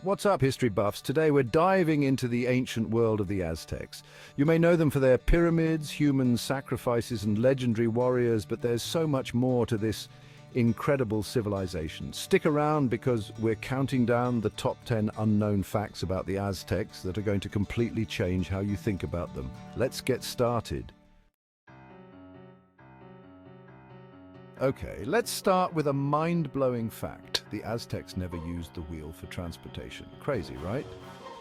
What's up, history buffs? Today we're diving into the ancient world of the Aztecs. You may know them for their pyramids, human sacrifices, and legendary warriors, but there's so much more to this incredible civilization. Stick around because we're counting down the top 10 unknown facts about the Aztecs that are going to completely change how you think about them. Let's get started. Okay, let's start with a mind-blowing fact. The Aztecs never used the wheel for transportation. Crazy, right?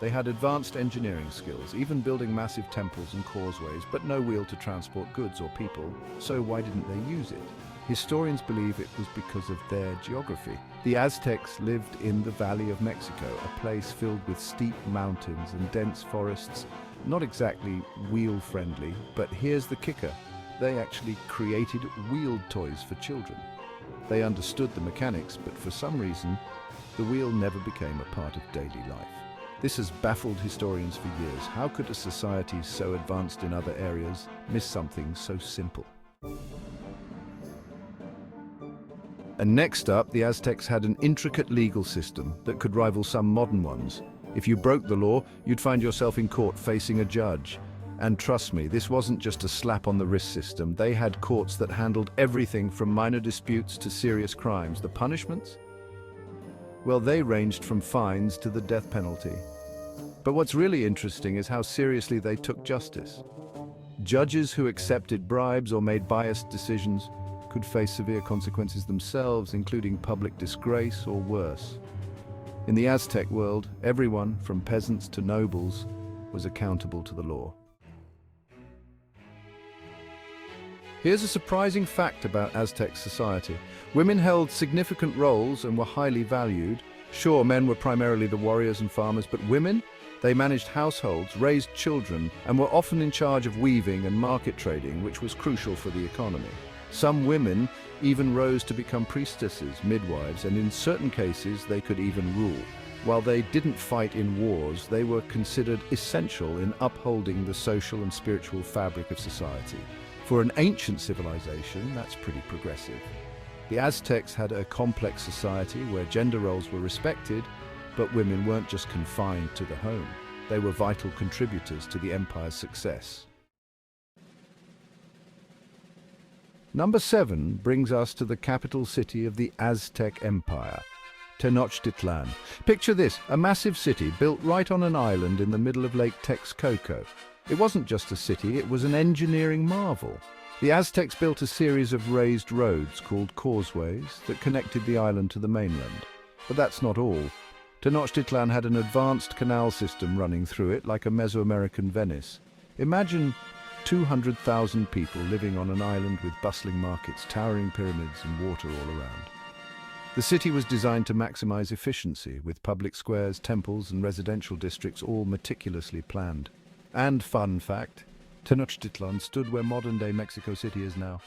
They had advanced engineering skills, even building massive temples and causeways, but no wheel to transport goods or people, so why didn't they use it? Historians believe it was because of their geography. The Aztecs lived in the Valley of Mexico, a place filled with steep mountains and dense forests. Not exactly wheel-friendly, but here's the kicker. They actually created wheeled toys for children. They understood the mechanics, but for some reason, the wheel never became a part of daily life. This has baffled historians for years. How could a society so advanced in other areas miss something so simple? And next up, the Aztecs had an intricate legal system that could rival some modern ones. If you broke the law, you'd find yourself in court facing a judge. And trust me, this wasn't just a slap on the wrist system. They had courts that handled everything from minor disputes to serious crimes. The punishments? Well, they ranged from fines to the death penalty. But what's really interesting is how seriously they took justice. Judges who accepted bribes or made biased decisions could face severe consequences themselves, including public disgrace or worse. In the Aztec world, everyone, from peasants to nobles, was accountable to the law. Here's a surprising fact about Aztec society. Women held significant roles and were highly valued. Sure, men were primarily the warriors and farmers, but women? They managed households, raised children, and were often in charge of weaving and market trading, which was crucial for the economy. Some women even rose to become priestesses, midwives, and in certain cases they could even rule. While they didn't fight in wars, they were considered essential in upholding the social and spiritual fabric of society. For an ancient civilization, that's pretty progressive. The Aztecs had a complex society where gender roles were respected, but women weren't just confined to the home. They were vital contributors to the empire's success. Number 7 brings us to the capital city of the Aztec Empire, Tenochtitlan. Picture this, a massive city built right on an island in the middle of Lake Texcoco. It wasn't just a city, it was an engineering marvel. The Aztecs built a series of raised roads called causeways that connected the island to the mainland. But that's not all. Tenochtitlan had an advanced canal system running through it like a Mesoamerican Venice. Imagine 200,000 people living on an island with bustling markets, towering pyramids and water all around. The city was designed to maximize efficiency, with public squares, temples and residential districts all meticulously planned. And fun fact, Tenochtitlan stood where modern-day Mexico City is now.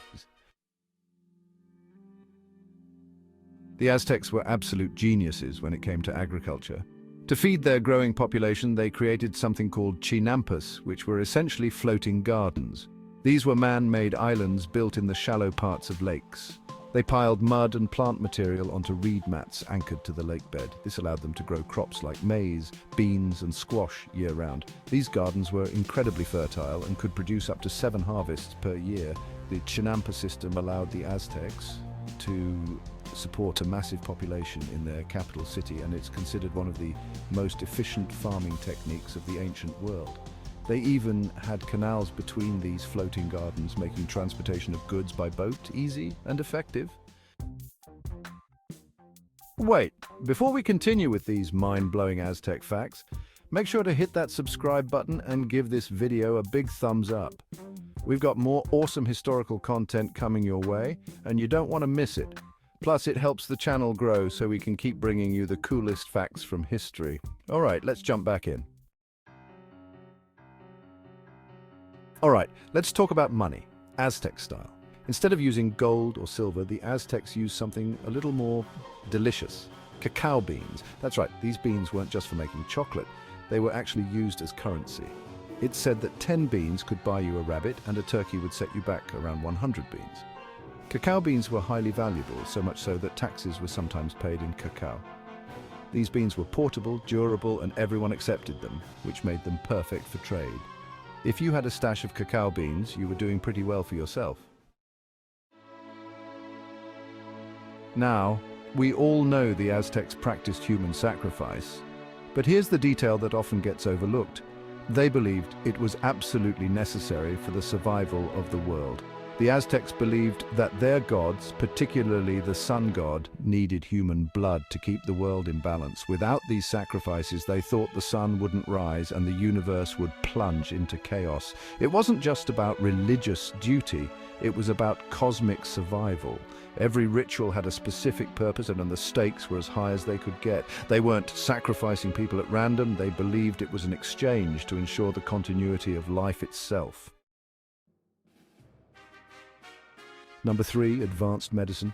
The Aztecs were absolute geniuses when it came to agriculture. To feed their growing population, they created something called Chinampas, which were essentially floating gardens. These were man-made islands built in the shallow parts of lakes. They piled mud and plant material onto reed mats anchored to the lake bed. This allowed them to grow crops like maize, beans, and squash year-round. These gardens were incredibly fertile and could produce up to 7 harvests per year. The Chinampa system allowed the Aztecs to support a massive population in their capital city, and it's considered one of the most efficient farming techniques of the ancient world. They even had canals between these floating gardens, making transportation of goods by boat easy and effective. Wait, before we continue with these mind-blowing Aztec facts, make sure to hit that subscribe button and give this video a big thumbs up. We've got more awesome historical content coming your way, and you don't want to miss it. Plus, it helps the channel grow so we can keep bringing you the coolest facts from history. All right, let's jump back in. All right, let's talk about money, Aztec style. Instead of using gold or silver, the Aztecs used something a little more delicious. Cacao beans. That's right, these beans weren't just for making chocolate, they were actually used as currency. It's said that 10 beans could buy you a rabbit and a turkey would set you back around 100 beans. Cacao beans were highly valuable, so much so that taxes were sometimes paid in cacao. These beans were portable, durable, and everyone accepted them, which made them perfect for trade. If you had a stash of cacao beans, you were doing pretty well for yourself. Now, we all know the Aztecs practiced human sacrifice, but here's the detail that often gets overlooked. They believed it was absolutely necessary for the survival of the world. The Aztecs believed that their gods, particularly the sun god, needed human blood to keep the world in balance. Without these sacrifices, they thought the sun wouldn't rise and the universe would plunge into chaos. It wasn't just about religious duty, it was about cosmic survival. Every ritual had a specific purpose, and the stakes were as high as they could get. They weren't sacrificing people at random, they believed it was an exchange to ensure the continuity of life itself. Number 3, advanced medicine.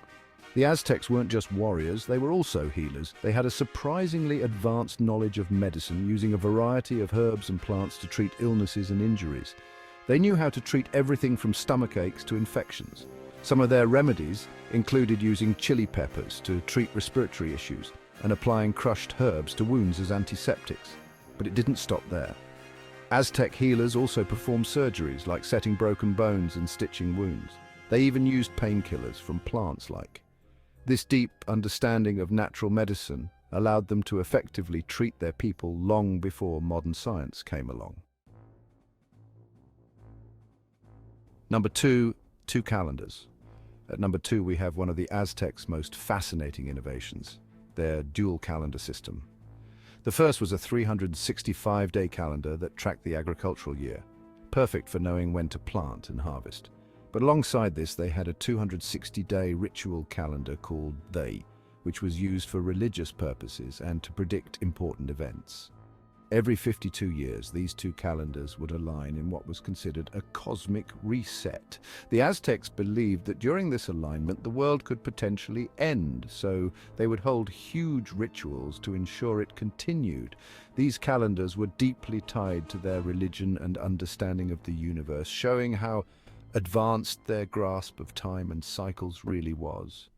The Aztecs weren't just warriors, they were also healers. They had a surprisingly advanced knowledge of medicine, using a variety of herbs and plants to treat illnesses and injuries. They knew how to treat everything from stomach aches to infections. Some of their remedies included using chili peppers to treat respiratory issues and applying crushed herbs to wounds as antiseptics. But it didn't stop there. Aztec healers also performed surgeries like setting broken bones and stitching wounds. They even used painkillers from plants like. This deep understanding of natural medicine allowed them to effectively treat their people long before modern science came along. Number 2, two calendars. At number 2, we have one of the Aztecs' most fascinating innovations, their dual calendar system. The first was a 365-day calendar that tracked the agricultural year, perfect for knowing when to plant and harvest. But alongside this, they had a 260-day ritual calendar called Day, which was used for religious purposes and to predict important events. Every 52 years, these two calendars would align in what was considered a cosmic reset. The Aztecs believed that during this alignment, the world could potentially end, so they would hold huge rituals to ensure it continued. These calendars were deeply tied to their religion and understanding of the universe, showing how advanced their grasp of time and cycles really was.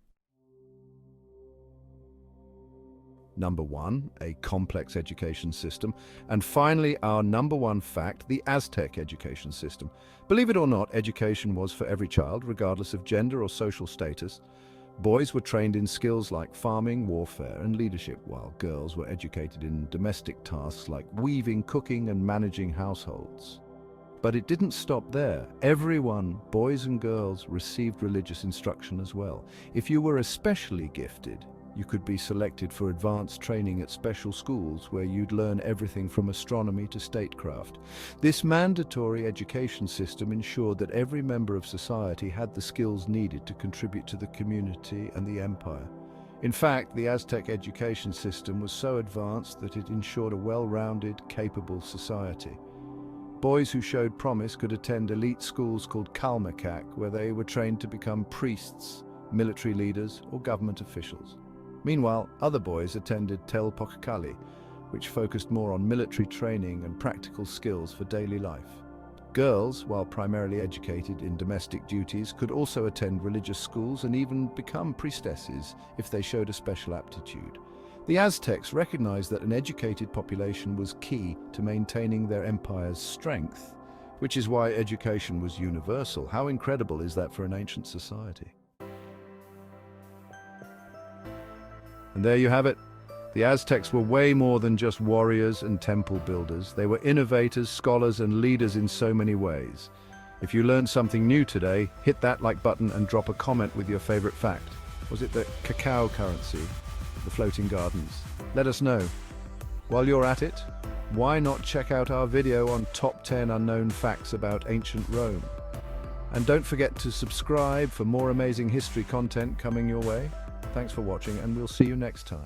Number 1, a complex education system. And finally, our number 1 fact, the Aztec education system. Believe it or not, education was for every child, regardless of gender or social status. Boys were trained in skills like farming, warfare, and leadership, while girls were educated in domestic tasks like weaving, cooking, and managing households. But it didn't stop there. Everyone, boys and girls, received religious instruction as well. If you were especially gifted, you could be selected for advanced training at special schools where you'd learn everything from astronomy to statecraft. This mandatory education system ensured that every member of society had the skills needed to contribute to the community and the empire. In fact, the Aztec education system was so advanced that it ensured a well-rounded, capable society. Boys who showed promise could attend elite schools called Calmecac, where they were trained to become priests, military leaders, or government officials. Meanwhile, other boys attended Teotihuacan, which focused more on military training and practical skills for daily life. Girls, while primarily educated in domestic duties, could also attend religious schools and even become priestesses if they showed a special aptitude. The Aztecs recognized that an educated population was key to maintaining their empire's strength, which is why education was universal. How incredible is that for an ancient society? And there you have it. The Aztecs were way more than just warriors and temple builders. They were innovators, scholars, and leaders in so many ways. If you learned something new today, hit that like button and drop a comment with your favorite fact. Was it the cacao currency? The floating gardens? Let us know. While you're at it, why not check out our video on top 10 unknown facts about ancient Rome? And don't forget to subscribe for more amazing history content coming your way. Thanks for watching, and we'll see you next time.